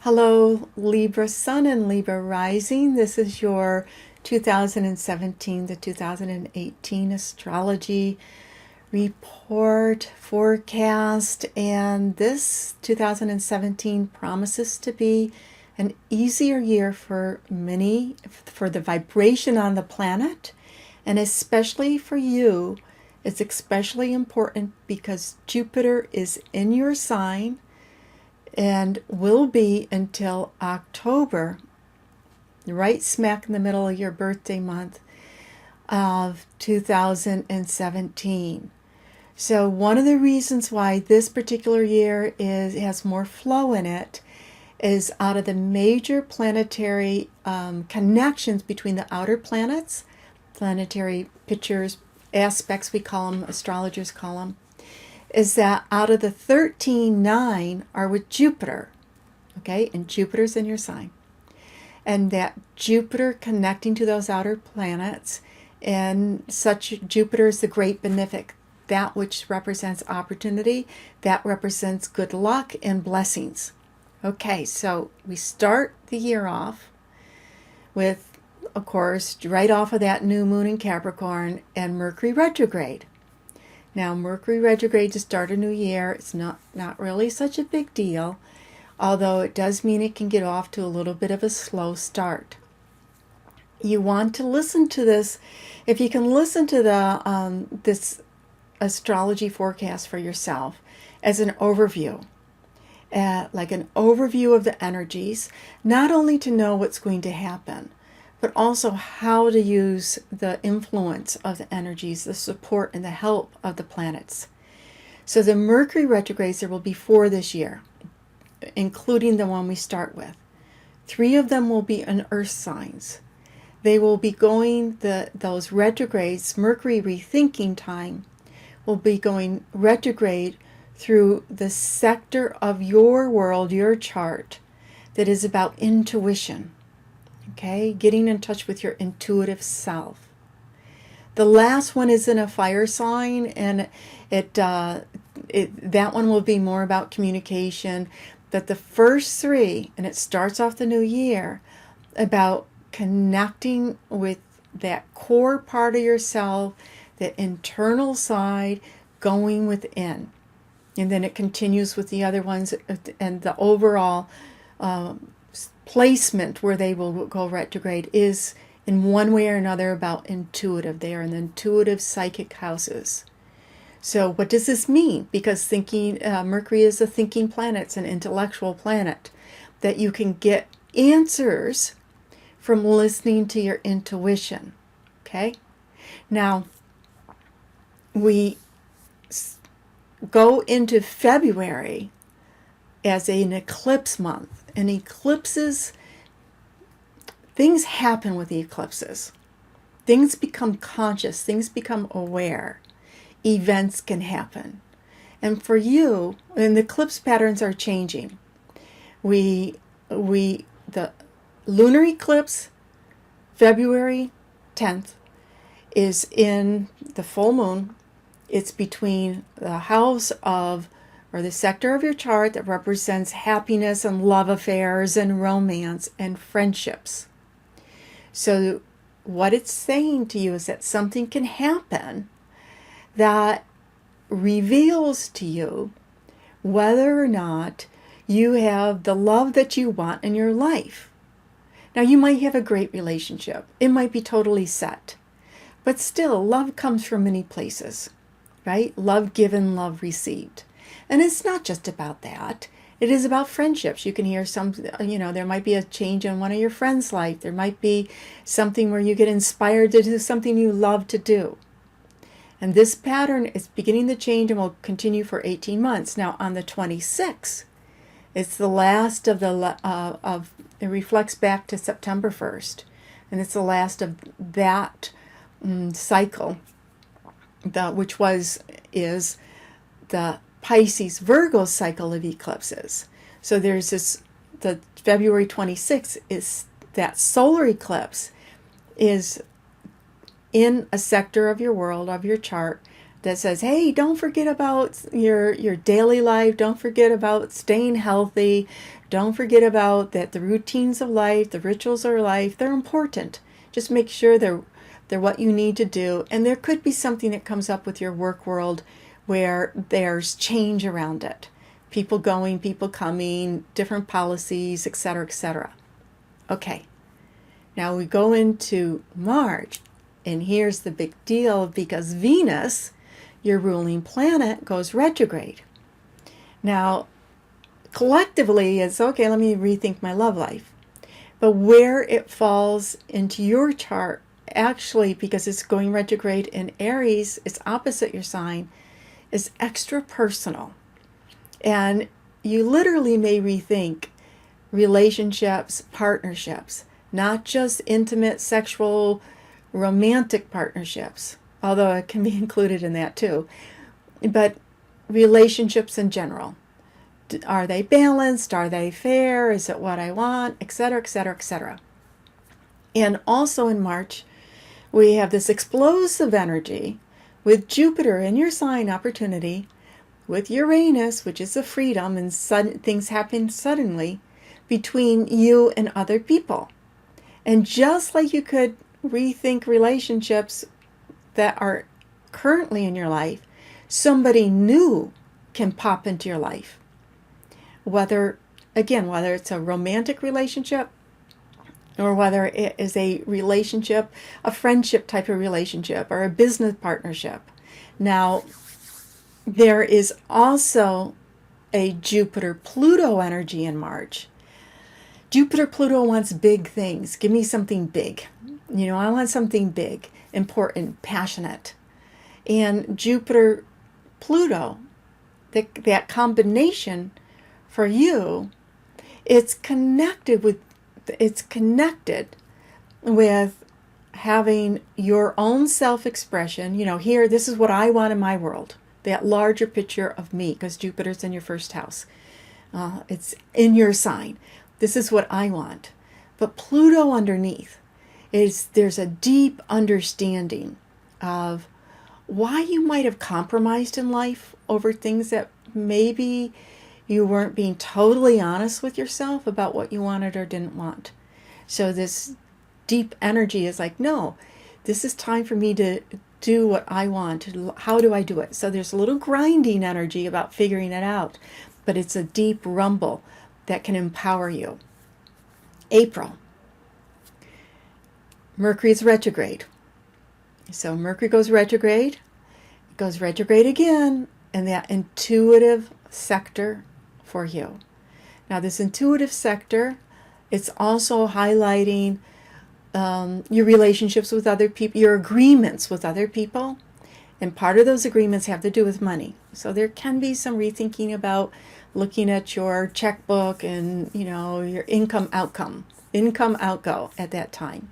Hello, Libra Sun and Libra Rising. This is your 2017 to 2018 astrology report forecast, and this 2017 promises to be an easier year for many, for the vibration on the planet, and especially for you. It's especially important because Jupiter is in your sign and will be until October, right smack in the middle of your birthday month of 2017. So one of the reasons why this particular year has more flow in it is out of the major planetary connections between the outer planets, planetary pictures, aspects we call them, astrologers call them, is that out of the 13, 9 are with Jupiter, okay? And Jupiter's in your sign. And that Jupiter connecting to those outer planets, and such Jupiter is the great benefic, that which represents opportunity, that represents good luck and blessings. Okay, so we start the year off with, of course, right off of that new moon in Capricorn and Mercury retrograde. Now, Mercury retrograde to start a new year, it's not really such a big deal, although it does mean it can get off to a little bit of a slow start. You want to listen to this, if you can listen to the this astrology forecast for yourself as an overview, like an overview of the energies, not only to know what's going to happen, but also how to use the influence of the energies, the support and the help of the planets. So the Mercury retrogrades, there will be 4 this year, including the one we start with. 3 of them will be in earth signs. They will be going, those retrogrades, Mercury rethinking time, will be going retrograde through the sector of your world, your chart, that is about intuition. Okay, getting in touch with your intuitive self. The last one is in a fire sign, and that one will be more about communication. But the first 3, and it starts off the new year, about connecting with that core part of yourself, that internal side, going within. And then it continues with the other ones, and the overall placement where they will go retrograde is in one way or another about intuitive. They are in the intuitive psychic houses. So what does this mean? Because thinking, Mercury is a thinking planet, it's an intellectual planet, that you can get answers from listening to your intuition. Okay? Now, we go into February as an eclipse month. And eclipses, things happen with the eclipses. Things become conscious, things become aware. Events can happen. And for you, and the eclipse patterns are changing. The lunar eclipse, February 10th, is in the full moon. It's between the house of, or the sector of your chart that represents happiness and love affairs and romance and friendships. So what it's saying to you is that something can happen that reveals to you whether or not you have the love that you want in your life. Now, you might have a great relationship. It might be totally set. But still, love comes from many places, right? Love given, love received. And it's not just about that. It is about friendships. You can hear there might be a change in one of your friends' life. There might be something where you get inspired to do something you love to do. And this pattern is beginning to change and will continue for 18 months. Now, on the 26th, it's the last of it reflects back to September 1st. And it's the last of that cycle, which is the Pisces Virgo cycle of eclipses. So there's the February 26th is that solar eclipse is in a sector of your world, of your chart, that says, hey, don't forget about your daily life. Don't forget about staying healthy. Don't forget about that the routines of life, the rituals of life, they're important. Just make sure they're what you need to do. And there could be something that comes up with your work world where there's change around it. People going, people coming, different policies, etc., etc. Okay, now we go into March, and here's the big deal, because Venus, your ruling planet, goes retrograde. Now, collectively, it's okay, let me rethink my love life. But where it falls into your chart, actually, because it's going retrograde in Aries, it's opposite your sign, is extra personal. And you literally may rethink relationships, partnerships, not just intimate, sexual, romantic partnerships, although it can be included in that too, but relationships in general. Are they balanced? Are they fair? Is it what I want? Etc., etc., etc. And also in March, we have this explosive energy with Jupiter in your sign, opportunity, with Uranus, which is a freedom, and things happen suddenly between you and other people. And just like you could rethink relationships that are currently in your life, somebody new can pop into your life. Whether it's a romantic relationship or whether it is a relationship, a friendship type of relationship, or a business partnership. Now, there is also a Jupiter-Pluto energy in March. Jupiter-Pluto wants big things. Give me something big. I want something big, important, passionate. And Jupiter-Pluto, that combination for you, it's connected with having your own self-expression. Here, this is what I want in my world. That larger picture of me, because Jupiter's in your first house. It's in your sign. This is what I want. But Pluto underneath, there's a deep understanding of why you might have compromised in life over things that maybe you weren't being totally honest with yourself about what you wanted or didn't want. So this deep energy is like, no, this is time for me to do what I want. How do I do it? So there's a little grinding energy about figuring it out, but it's a deep rumble that can empower you. April. Mercury is retrograde. So Mercury goes retrograde, it goes retrograde again, and that intuitive sector for you. Now this intuitive sector, it's also highlighting your relationships with other people, your agreements with other people. And part of those agreements have to do with money. So there can be some rethinking about looking at your checkbook and, your income outgo at that time.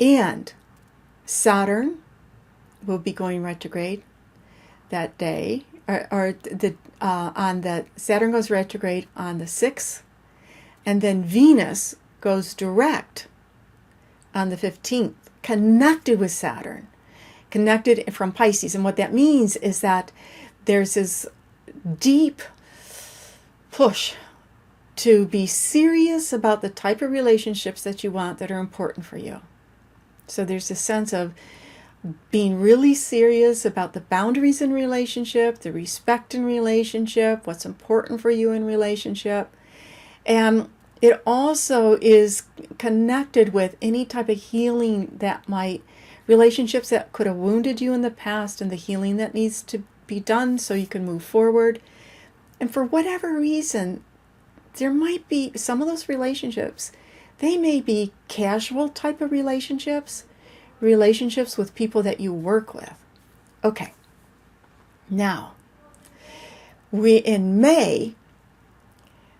And Saturn will be going retrograde that day, Saturn goes retrograde on the 6th, and then Venus goes direct on the 15th, connected with Saturn, connected from Pisces. And what that means is that there's this deep push to be serious about the type of relationships that you want that are important for you. So there's a sense of being really serious about the boundaries in relationship, the respect in relationship, what's important for you in relationship. And it also is connected with any type of healing relationships that could have wounded you in the past, and the healing that needs to be done so you can move forward. And for whatever reason, there might be some of those relationships, they may be casual type of relationships with people that you work with. Okay. Now, in May,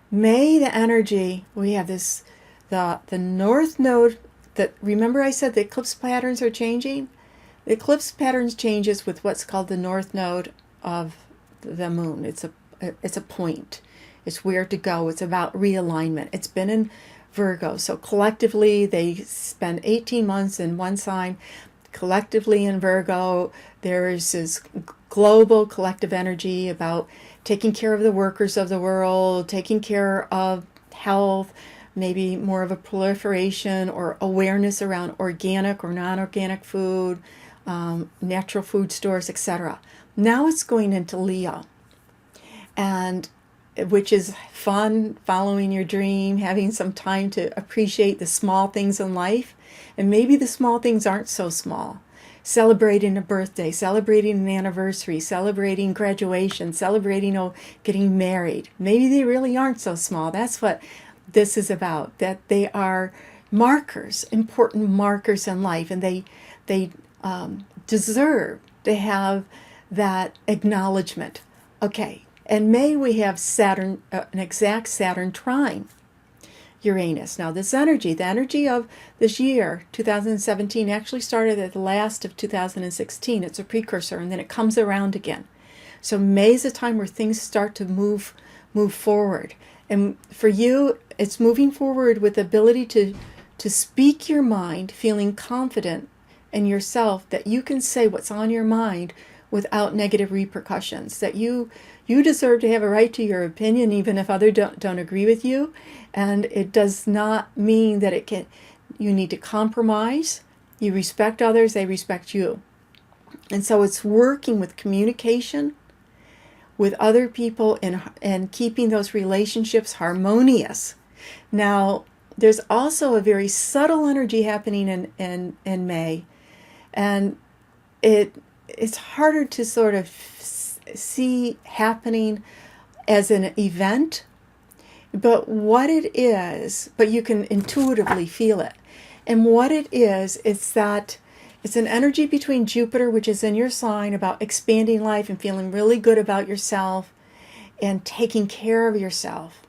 the energy, we have this, the North Node, that, remember I said the eclipse patterns are changing? The eclipse patterns changes with what's called the North Node of the moon. It's a point. It's where to go. It's about realignment. It's been in Virgo. So collectively, they spend 18 months in one sign. collectively in Virgo, there's this global collective energy about taking care of the workers of the world, taking care of health, maybe more of a proliferation or awareness around organic or non-organic food, natural food stores, etc. Now it's going into Leo, and which is fun, following your dream, having some time to appreciate the small things in life. And maybe the small things aren't so small. Celebrating a birthday, celebrating an anniversary, celebrating graduation, celebrating getting married. Maybe they really aren't so small. That's what this is about, that they are markers, important markers in life, and they deserve to have that acknowledgement. Okay, in May we have Saturn, an exact Saturn trine Uranus. Now this energy, the energy of this year, 2017, actually started at the last of 2016. It's a precursor, and then it comes around again. So May is a time where things start to move forward. And for you, it's moving forward with the ability to speak your mind, feeling confident in yourself that you can say what's on your mind without negative repercussions, that you deserve to have a right to your opinion even if others don't agree with you, and it does not mean that you need to compromise. You respect others, they respect you. And so it's working with communication with other people and keeping those relationships harmonious. Now, there's also a very subtle energy happening in May, and it's harder to sort of see happening as an event, but you can intuitively feel it. And what it is, it's that it's an energy between Jupiter, which is in your sign, about expanding life and feeling really good about yourself and taking care of yourself.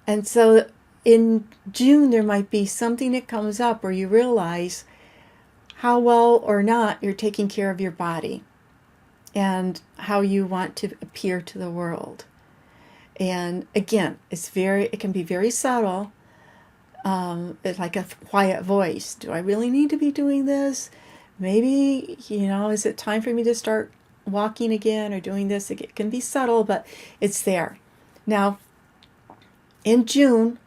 And so in June, there might be something that comes up where you realize how well or not you're taking care of your body and how you want to appear to the world. And again, it can be very subtle. It's like a quiet voice. Do I really need to be doing this? Maybe, is it time for me to start walking again or doing this? It can be subtle, but it's there. Now, in June,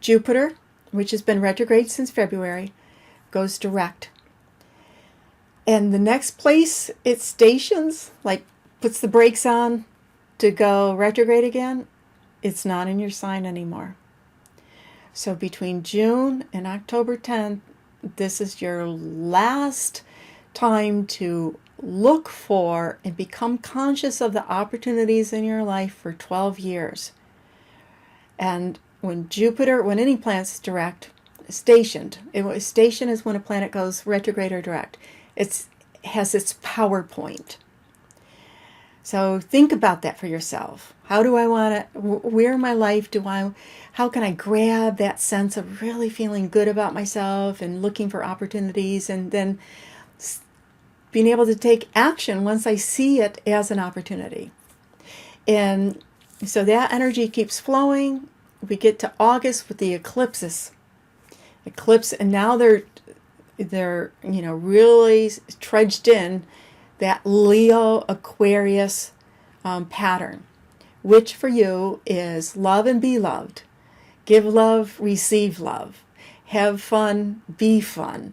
Jupiter, which has been retrograde since February, goes direct. And the next place it stations, like puts the brakes on to go retrograde again, it's not in your sign anymore. So between June and October 10th, this is your last time to look for and become conscious of the opportunities in your life for 12 years. And when any planet's stationed is when a planet goes retrograde or direct. It has its power point. So think about that for yourself. How do I want to, where in my life how can I grab that sense of really feeling good about myself and looking for opportunities, and then being able to take action once I see it as an opportunity. And so that energy keeps flowing. We get to August with the eclipses. And now they're really trudged in that Leo Aquarius pattern, which for you is love and be loved, give love, receive love, have fun, be fun,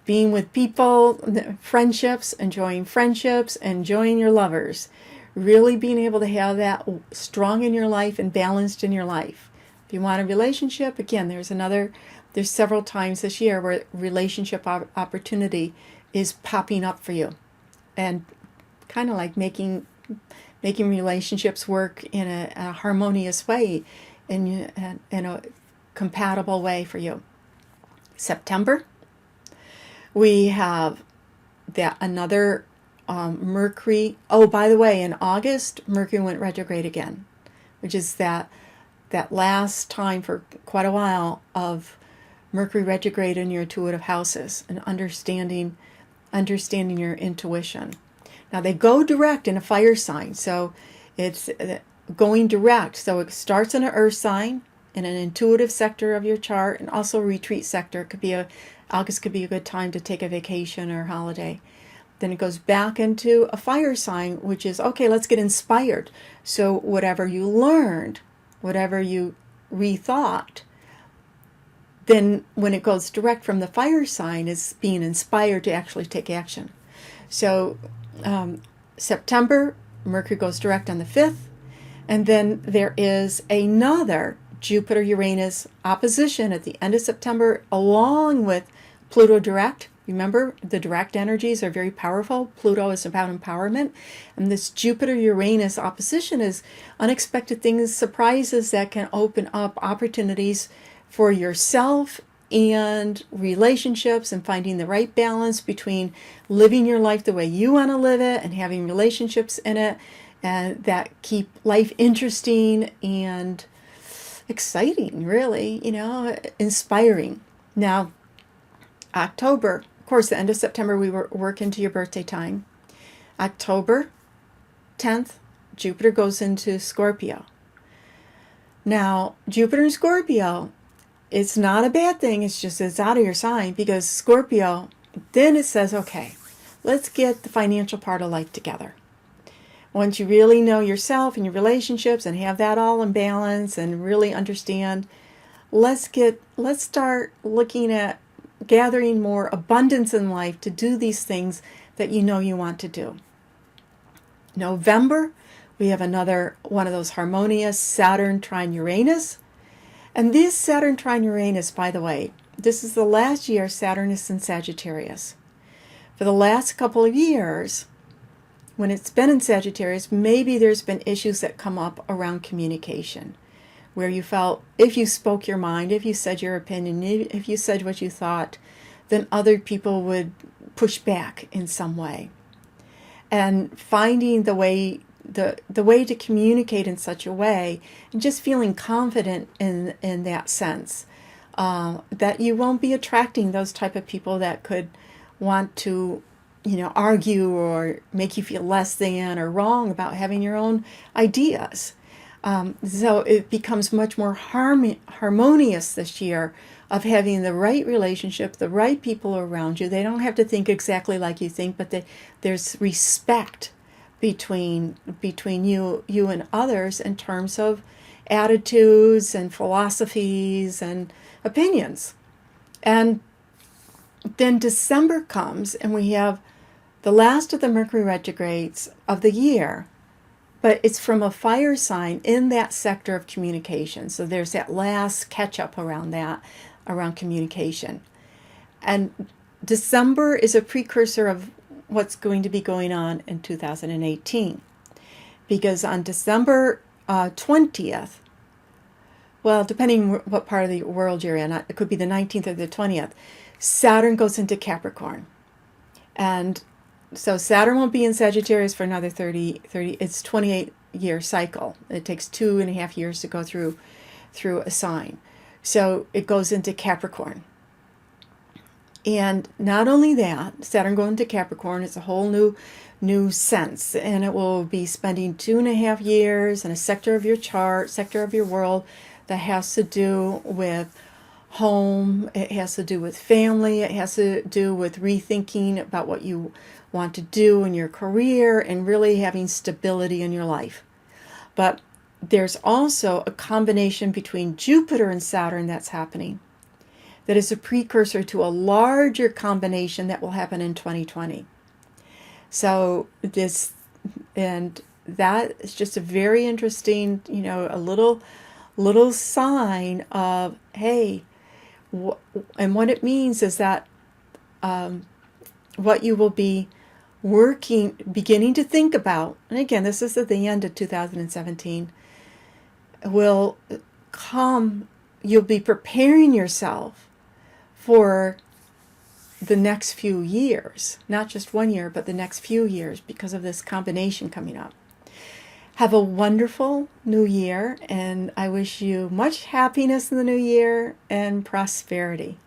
being with people, friendships, enjoying your lovers, really being able to have that strong in your life and balanced in your life. If you want a relationship, again, there's several times this year where relationship opportunity is popping up for you, and kind of like making relationships work in a harmonious way, in a compatible way for you. September, we have another Mercury. Oh, by the way, in August, Mercury went retrograde again, which is that last time for quite a while of Mercury retrograde in your intuitive houses and understanding your intuition. Now they go direct in a fire sign, so it's going direct. So it starts in an earth sign, in an intuitive sector of your chart, and also a retreat sector. It could be a August could be a good time to take a vacation or holiday. Then it goes back into a fire sign, which is, okay, let's get inspired. So whatever you learned, whatever you rethought, then when it goes direct from the fire sign, is being inspired to actually take action. So September, Mercury goes direct on the 5th, and then there is another Jupiter-Uranus opposition at the end of September, along with Pluto direct. Remember, the direct energies are very powerful. Pluto is about empowerment. And this Jupiter-Uranus opposition is unexpected things, surprises that can open up opportunities for yourself and relationships, and finding the right balance between living your life the way you want to live it and having relationships in it and that keep life interesting and exciting, really, inspiring. Now, October, of course, the end of September, we work into your birthday time. October 10th, Jupiter goes into Scorpio. Now, Jupiter in Scorpio, it's not a bad thing. It's just it's out of your sign, because Scorpio, then it says, okay, let's get the financial part of life together. Once you really know yourself and your relationships and have that all in balance and really understand, let's start looking at gathering more abundance in life to do these things that you know you want to do. November, we have another one of those harmonious Saturn trine Uranus. And this Saturn trine Uranus, by the way, this is the last year Saturn is in Sagittarius. For the last couple of years, when it's been in Sagittarius, maybe there's been issues that come up around communication, where you felt if you spoke your mind, if you said your opinion, if you said what you thought, then other people would push back in some way. And finding the way to communicate in such a way, and just feeling confident in that sense, that you won't be attracting those type of people that could want to argue or make you feel less than or wrong about having your own ideas. So it becomes much more harmonious this year of having the right relationship, the right people around you. They don't have to think exactly like you think, but there's respect between you and others in terms of attitudes and philosophies and opinions. And then December comes, and we have the last of the Mercury retrogrades of the year, but it's from a fire sign in that sector of communication. So there's that last catch-up around communication. And December is a precursor of what's going to be going on in 2018. Because on December 20th, well, depending what part of the world you're in, it could be the 19th or the 20th, Saturn goes into Capricorn. And so Saturn won't be in Sagittarius for another 30 it's 28-year cycle. It takes 2.5 years to go through a sign. So it goes into Capricorn. And not only that, Saturn going to Capricorn is a whole new sense, and it will be spending 2.5 years in a sector of your chart, sector of your world that has to do with home, it has to do with family, it has to do with rethinking about what you want to do in your career and really having stability in your life. But there's also a combination between Jupiter and Saturn that's happening that is a precursor to a larger combination that will happen in 2020. So that is just a very interesting, a little sign of, hey, and what it means is that what you will be beginning to think about, and again, this is at the end of 2017, will come, you'll be preparing yourself for the next few years, not just 1 year, but the next few years, because of this combination coming up. Have a wonderful new year, and I wish you much happiness in the new year and prosperity.